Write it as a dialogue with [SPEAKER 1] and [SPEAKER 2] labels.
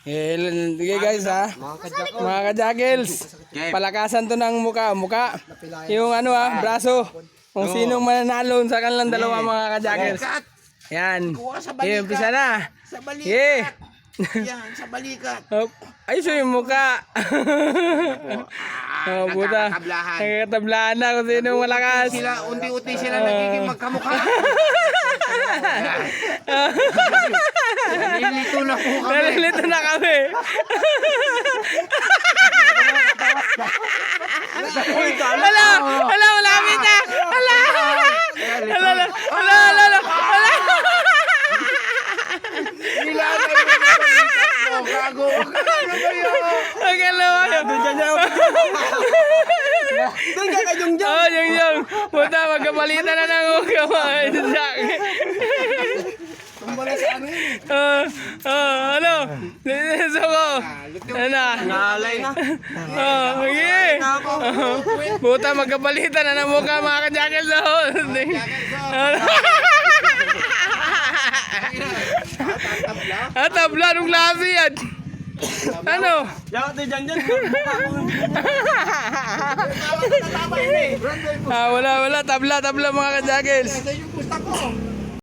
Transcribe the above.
[SPEAKER 1] Sige guys ha. Mga ka-juggles. Palakasan to ng muka. Yung ano braso. Kung sinong mananalo sa kanilang dalawa mga ka-juggles. Yan. Okay, umpisa na.
[SPEAKER 2] Sa balikat. Yan, sa balikat.
[SPEAKER 1] Ayos yung muka. Puta. Nagkatablahan na kung sinong malakas.
[SPEAKER 2] Unti-unti sila nagiging magkamukha. Nalilito na po kami.
[SPEAKER 1] Nalilito na kami. Hala, malapit na. Hala.
[SPEAKER 2] Nilalay mo na balikat mo, gago. Ano ba yun?
[SPEAKER 1] Ang alawa yun.
[SPEAKER 2] Doon ka kayong dyan.
[SPEAKER 1] Oh, yung. Puta, magkapalitan na ng uga mga Jack.
[SPEAKER 2] Tumbala sa amin.
[SPEAKER 1] Ano? So ko. Ano?
[SPEAKER 2] Nalay na.
[SPEAKER 1] Okay. Puta, magkapalitan na ng mukha mga ka-jackal doon. Tabla, nung klase yan. Ano? Wala, tabla mga ka-jackals.